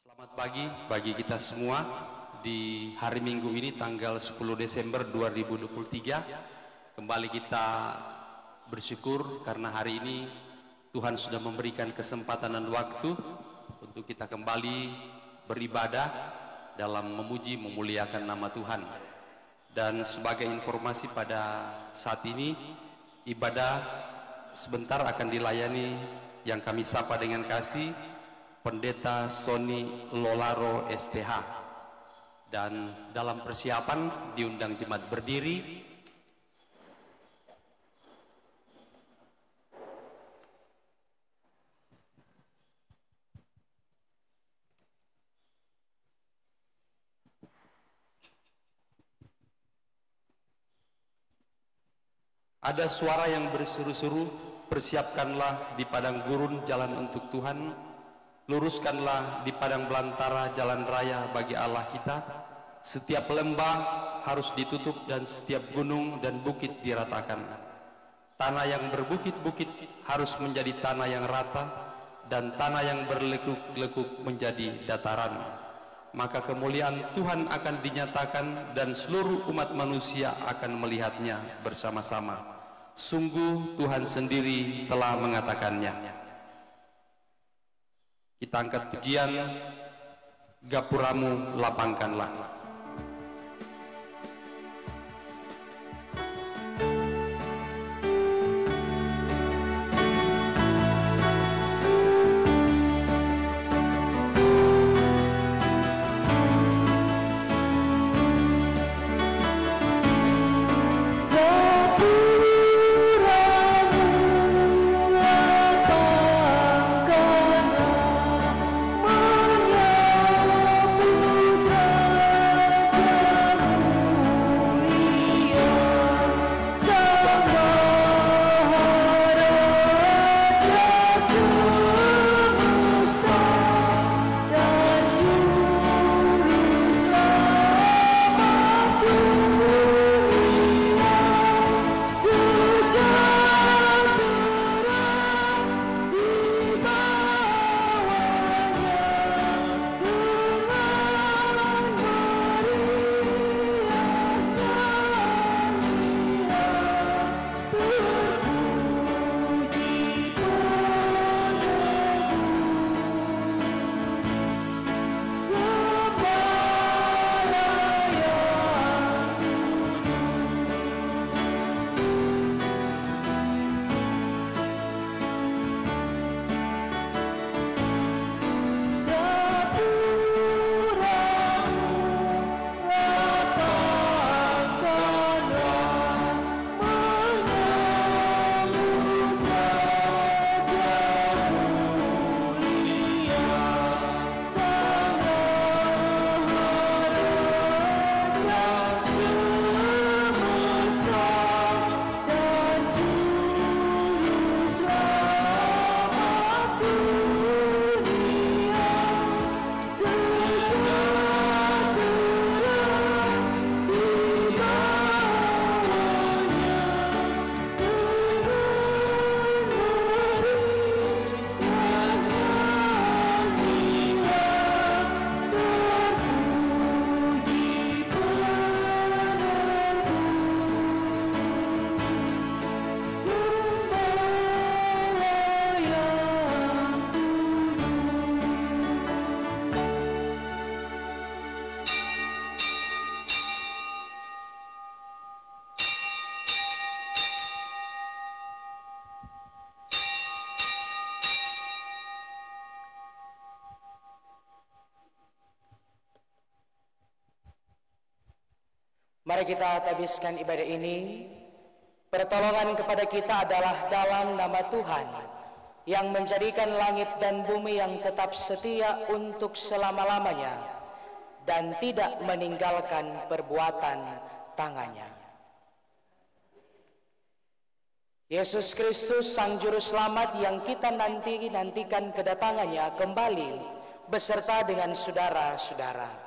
Selamat pagi bagi kita semua di hari Minggu ini tanggal 10 Desember 2023. Kembali kita bersyukur karena hari ini Tuhan sudah memberikan kesempatan dan waktu untuk kita kembali beribadah dalam memuji memuliakan nama Tuhan. Dan sebagai informasi pada saat ini ibadah sebentar akan dilayani yang kami sapa dengan kasih Pendeta Sony Lolaro STH. Dan dalam persiapan diundang jemaat berdiri. Ada suara yang berseru-seru, persiapkanlah di padang gurun jalan untuk Tuhan, luruskanlah di padang belantara jalan raya bagi Allah kita. Setiap lembah harus ditutup dan setiap gunung dan bukit diratakan. Tanah yang berbukit-bukit harus menjadi tanah yang rata dan tanah yang berlekuk-lekuk menjadi dataran. Maka kemuliaan Tuhan akan dinyatakan dan seluruh umat manusia akan melihatnya bersama-sama. Sungguh Tuhan sendiri telah mengatakannya. Kita angkat pujian, gapuramu lapangkanlah. Mari kita habiskan ibadah ini. Pertolongan kepada kita adalah dalam nama Tuhan yang menjadikan langit dan bumi yang tetap setia untuk selama-lamanya dan tidak meninggalkan perbuatan tangannya. Yesus Kristus Sang Juru Selamat yang kita nantikan kedatangannya kembali beserta dengan saudara-saudara.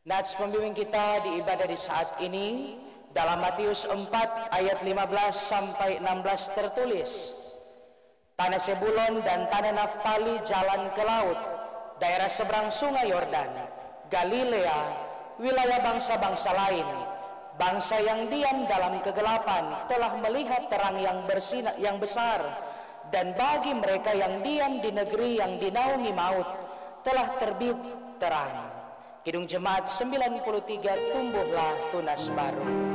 Nats pembimbing kita di ibadah di saat ini dalam Matius 4 ayat 15 sampai 16 tertulis, tanah Sebulon dan tanah Naftali jalan ke laut, daerah seberang sungai Yordan, Galilea, wilayah bangsa-bangsa lain, bangsa yang diam dalam kegelapan telah melihat terang yang bersinar yang besar, dan bagi mereka yang diam di negeri yang dinaungi maut telah terbit terang. Kidung Jemaat 93, tumbuhlah tunas baru.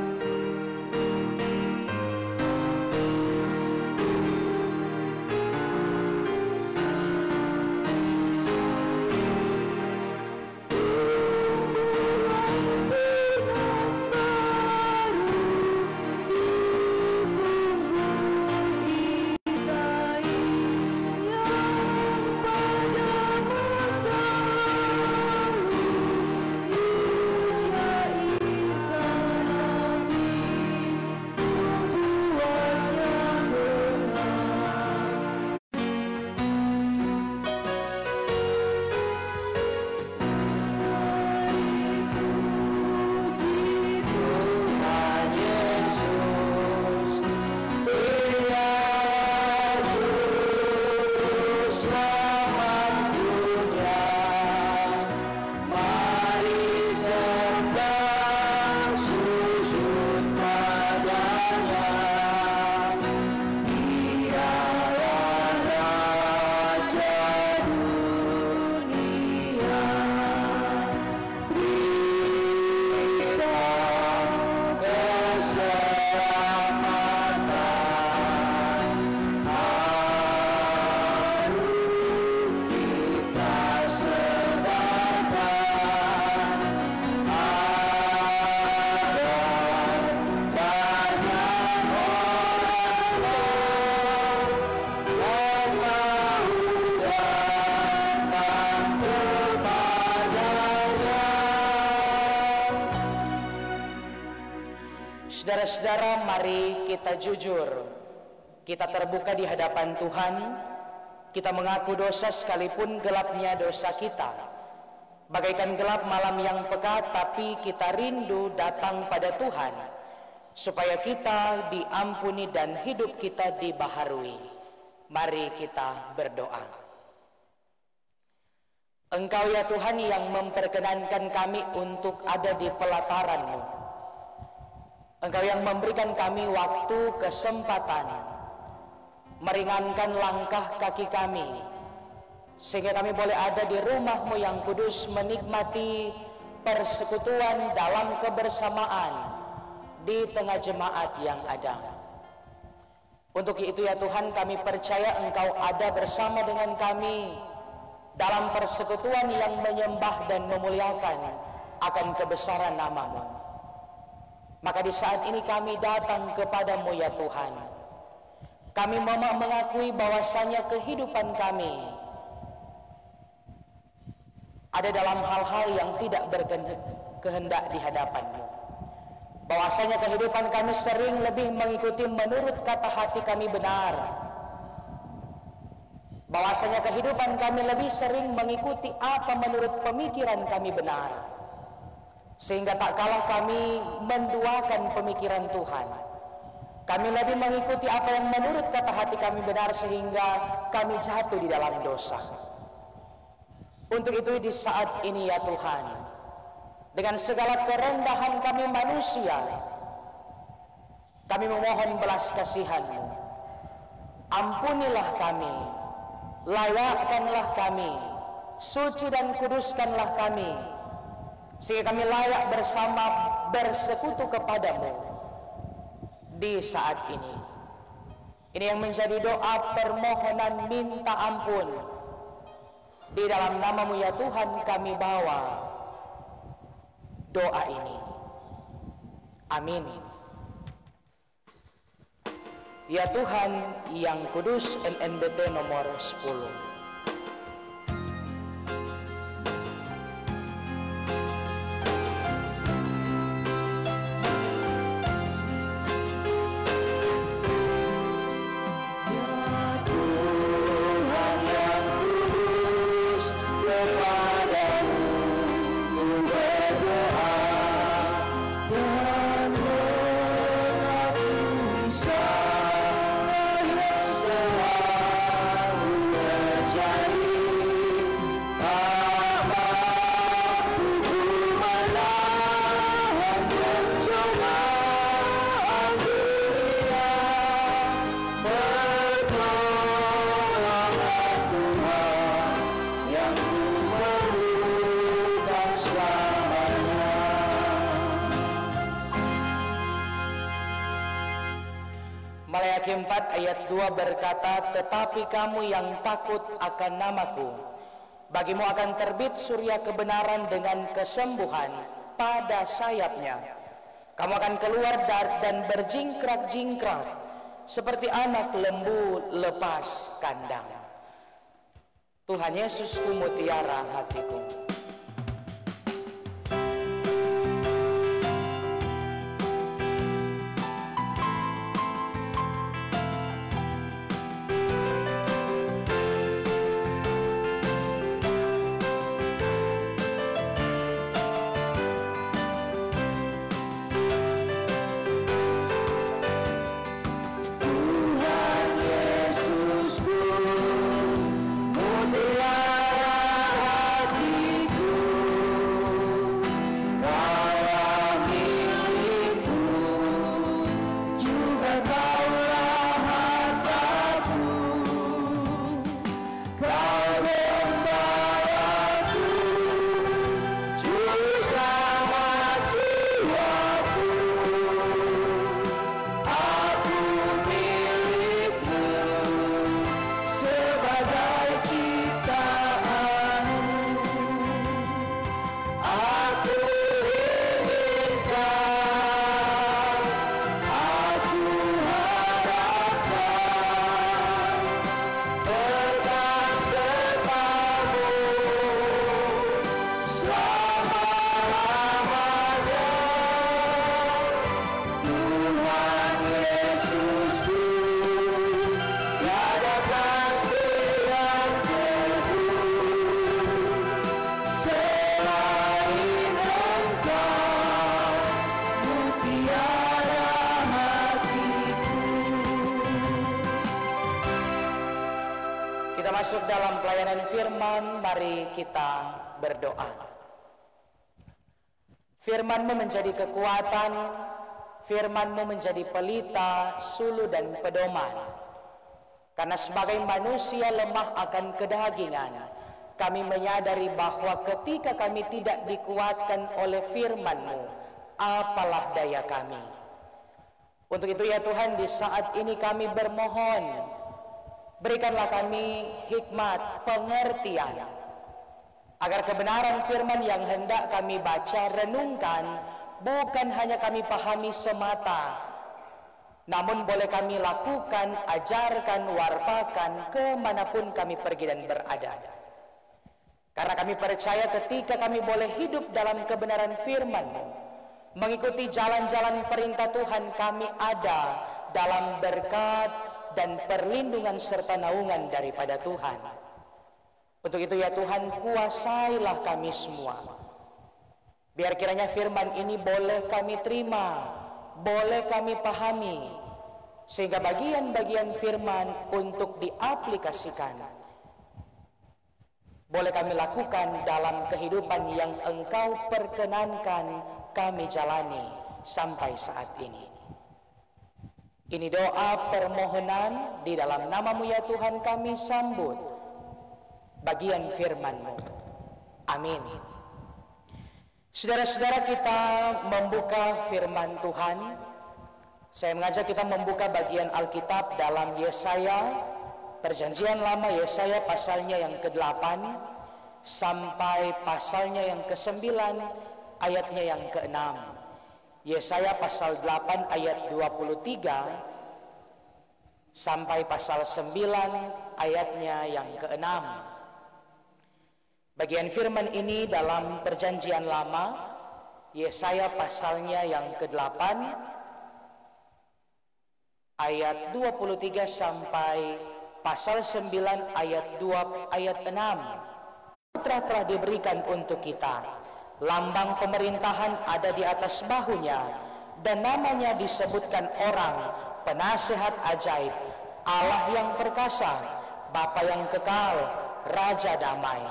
Saudara-saudara, mari kita jujur, kita terbuka di hadapan Tuhan, kita mengaku dosa sekalipun gelapnya dosa kita. Bagaikan gelap malam yang pekat, tapi kita rindu datang pada Tuhan, supaya kita diampuni dan hidup kita dibaharui. Mari kita berdoa. Engkau ya Tuhan yang memperkenankan kami untuk ada di pelataran-Mu. Engkau yang memberikan kami waktu, kesempatan, meringankan langkah kaki kami, sehingga kami boleh ada di rumah-Mu yang kudus, menikmati persekutuan dalam kebersamaan di tengah jemaat yang ada. Untuk itu ya Tuhan, kami percaya Engkau ada bersama dengan kami dalam persekutuan yang menyembah dan memuliakan akan kebesaran nama-Mu. Maka di saat ini kami datang kepadamu ya Tuhan. Kami mengakui bahwasanya kehidupan kami ada dalam hal-hal yang tidak berkehendak di hadapan-Mu. Bahwasanya kehidupan kami sering lebih mengikuti menurut kata hati kami benar. Bahwasanya kehidupan kami lebih sering mengikuti apa menurut pemikiran kami benar. Sehingga tak kalah kami menduakan pemikiran Tuhan, kami lebih mengikuti apa yang menurut kata hati kami benar, sehingga kami jatuh di dalam dosa. Untuk itu di saat ini ya Tuhan, dengan segala kerendahan kami manusia, kami memohon belas kasihan-Mu. Ampunilah kami, layakkanlah kami, suci dan kuduskanlah kami, sehingga kami layak bersama bersekutu kepadamu di saat ini. Ini yang menjadi doa permohonan minta ampun. Di dalam nama-Mu ya Tuhan kami bawa doa ini. Amin. Ya Tuhan yang kudus, NNBT nomor 10. Yesaya keempat ayat 2 berkata, tetapi kamu yang takut akan namaku, bagimu akan terbit surya kebenaran dengan kesembuhan pada sayapnya. Kamu akan keluar dan berjingkrak-jingkrak seperti anak lembu lepas kandang. Tuhan Yesusku, mutiara hatiku. Masuk dalam pelayanan firman, mari kita berdoa. Firman-Mu menjadi kekuatan, firman-Mu menjadi pelita, sulu dan pedoman. Karena sebagai manusia lemah akan kedagingan, kami menyadari bahwa ketika kami tidak dikuatkan oleh firman-Mu, apalah daya kami. Untuk itu ya Tuhan, di saat ini kami bermohon, berikanlah kami hikmat, pengertian, agar kebenaran firman yang hendak kami baca, renungkan, bukan hanya kami pahami semata, namun boleh kami lakukan, ajarkan, wartakan, kemanapun kami pergi dan berada. Karena kami percaya ketika kami boleh hidup dalam kebenaran firman-Mu, mengikuti jalan-jalan perintah Tuhan, kami ada dalam berkat dan perlindungan serta naungan daripada Tuhan. Untuk itu ya Tuhan, kuasailah kami semua. Biar kiranya firman ini boleh kami terima, boleh kami pahami, sehingga bagian-bagian firman untuk diaplikasikan boleh kami lakukan dalam kehidupan yang Engkau perkenankan kami jalani sampai saat ini. Ini doa permohonan di dalam nama-Mu ya Tuhan kami sambut bagian firman-Mu. Amin. Saudara-saudara, kita membuka firman Tuhan. Saya mengajak kita membuka bagian Alkitab dalam Yesaya, Perjanjian Lama, Yesaya pasalnya yang ke-8 sampai pasalnya yang ke-9, ayatnya yang ke-6. Yesaya pasal 8 ayat 23 sampai pasal 9 ayatnya yang ke-6. Bagian firman ini dalam Perjanjian Lama, Yesaya pasalnya yang ke-8 ayat 23 sampai pasal 9 ayat 2 ayat 6. Putra telah diberikan untuk kita, lambang pemerintahan ada di atas bahunya, dan namanya disebutkan orang penasehat ajaib, Allah yang perkasa, Bapa yang kekal, Raja damai.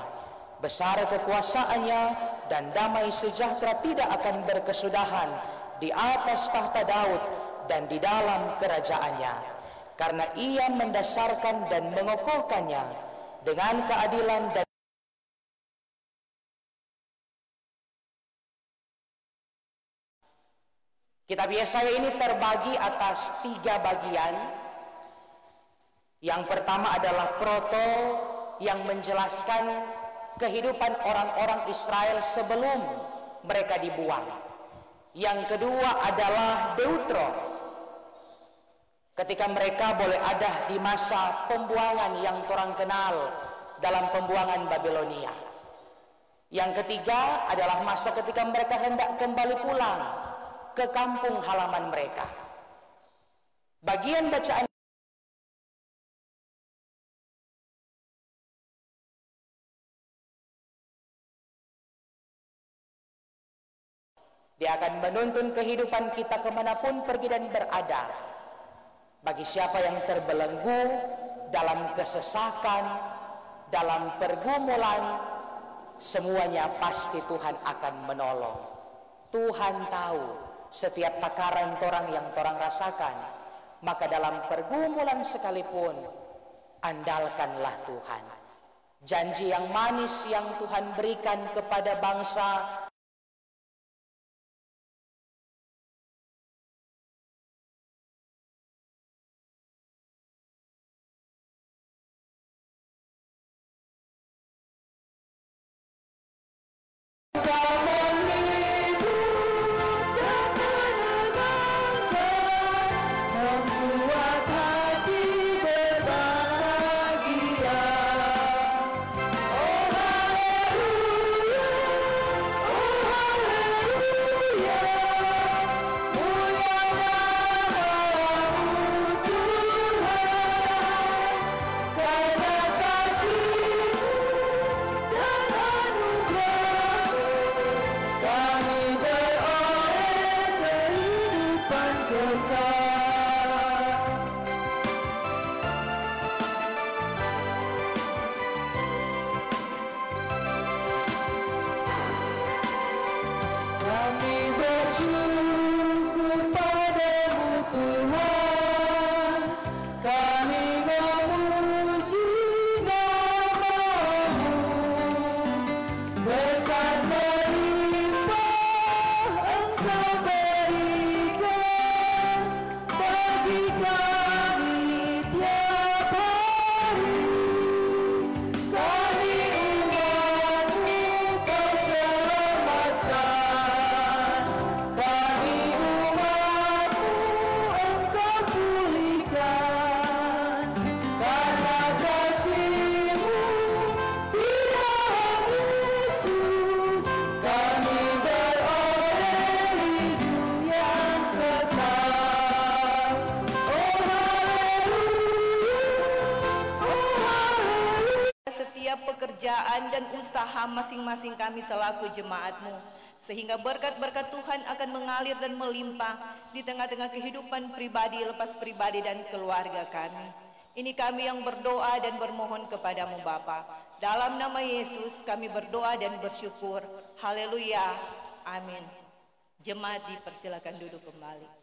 Besar kekuasaannya dan damai sejahtera tidak akan berkesudahan di atas tahta Daud dan di dalam kerajaannya, karena ia mendasarkan dan mengokohkannya dengan keadilan dan Kitab Yesaya ini terbagi atas 3 bagian. Yang pertama adalah proto yang menjelaskan kehidupan orang-orang Israel sebelum mereka dibuang. Yang kedua adalah deutro, ketika mereka boleh ada di masa pembuangan yang orang kenal dalam pembuangan Babilonia. Yang ketiga adalah masa ketika mereka hendak kembali pulang ke kampung halaman mereka. Bagian bacaan dia akan menuntun kehidupan kita kemanapun pergi dan berada. Bagi siapa yang terbelenggu dalam kesesakan, dalam pergumulan, semuanya pasti Tuhan akan menolong. Tuhan tahu setiap takaran torang yang torang rasakan. Maka dalam pergumulan sekalipun, andalkanlah Tuhan. Janji yang manis yang Tuhan berikan kepada bangsa dan usaha masing-masing kami selaku jemaat-Mu, sehingga berkat-berkat Tuhan akan mengalir dan melimpah di tengah-tengah kehidupan pribadi, lepas pribadi dan keluarga kami. Ini kami yang berdoa dan bermohon kepadamu Bapa. Dalam nama Yesus kami berdoa dan bersyukur. Haleluya. Amin. Jemaat dipersilakan duduk kembali.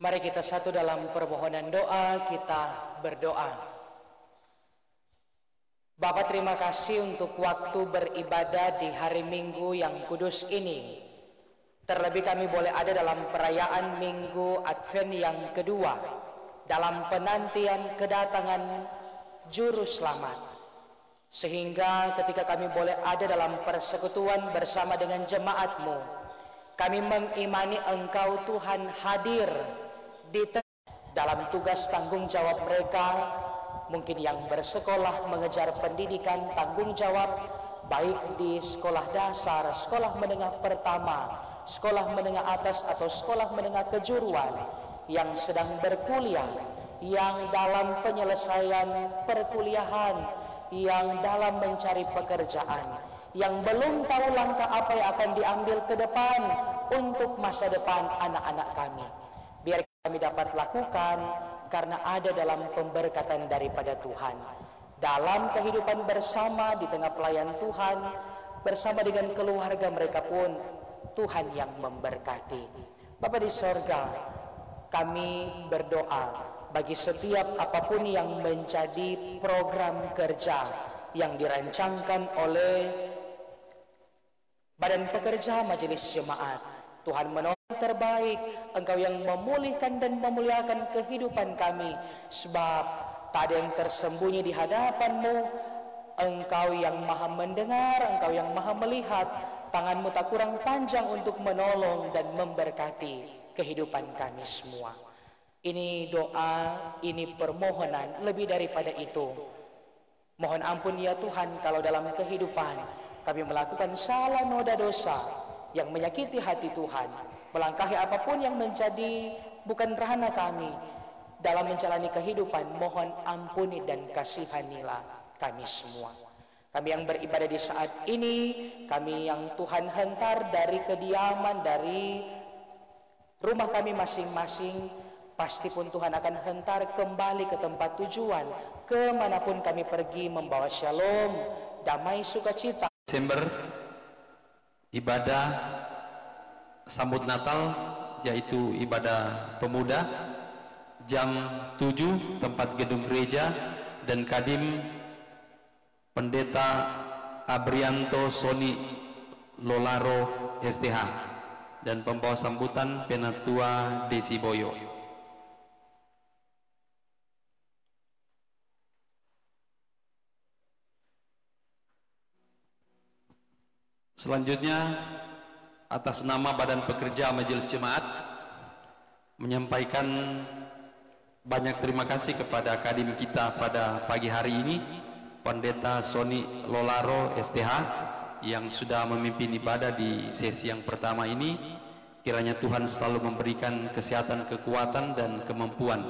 Mari kita satu dalam permohonan doa, kita berdoa. Bapa, terima kasih untuk waktu beribadah di hari Minggu yang kudus ini. Terlebih kami boleh ada dalam perayaan Minggu Advent yang kedua, dalam penantian kedatangan Juru Selamat. Sehingga ketika kami boleh ada dalam persekutuan bersama dengan jemaat-Mu, kami mengimani Engkau Tuhan hadir di dalam tugas tanggung jawab mereka, mungkin yang bersekolah mengejar pendidikan tanggung jawab baik di sekolah dasar, sekolah menengah pertama, sekolah menengah atas atau sekolah menengah kejuruan, yang sedang berkuliah, yang dalam penyelesaian perkuliahan, yang dalam mencari pekerjaan, yang belum tahu langkah apa yang akan diambil ke depan untuk masa depan anak-anak kami. Biar kami dapat lakukan karena ada dalam pemberkatan daripada Tuhan. Dalam kehidupan bersama di tengah pelayan Tuhan, bersama dengan keluarga mereka pun Tuhan yang memberkati. Bapa di sorga, kami berdoa bagi setiap apapun yang menjadi program kerja yang dirancangkan oleh Badan Pekerja Majelis Jemaat. Tuhan menolong terbaik, Engkau yang memulihkan dan memuliakan kehidupan kami, sebab tak ada yang tersembunyi di hadapan-Mu. Engkau yang maha mendengar, Engkau yang maha melihat, tangan-Mu tak kurang panjang untuk menolong dan memberkati kehidupan kami semua. Ini doa, ini permohonan, lebih daripada itu. Mohon ampun ya Tuhan kalau dalam kehidupan kami melakukan salah noda dosa yang menyakiti hati Tuhan, melangkahi apapun yang menjadi bukan rahana kami dalam menjalani kehidupan. Mohon ampuni dan kasihanilah kami semua. Kami yang beribadah di saat ini, kami yang Tuhan hentar dari kediaman, dari rumah kami masing-masing, pasti pun Tuhan akan hentar kembali ke tempat tujuan, kemanapun kami pergi, membawa shalom, damai, sukacita. Desember, ibadah sambut Natal, yaitu ibadah pemuda, jam 7 tempat gedung gereja, dan Kadim Pendeta Abrianto Soni Lolaro STH, dan pembawa sambutan Penatua Desi Boyo. Selanjutnya, atas nama Badan Pekerja Majelis Jemaat, menyampaikan banyak terima kasih kepada kadim kita pada pagi hari ini, Pendeta Soni Lolaro STH, yang sudah memimpin ibadah di sesi yang pertama ini. Kiranya Tuhan selalu memberikan kesehatan, kekuatan, dan kemampuan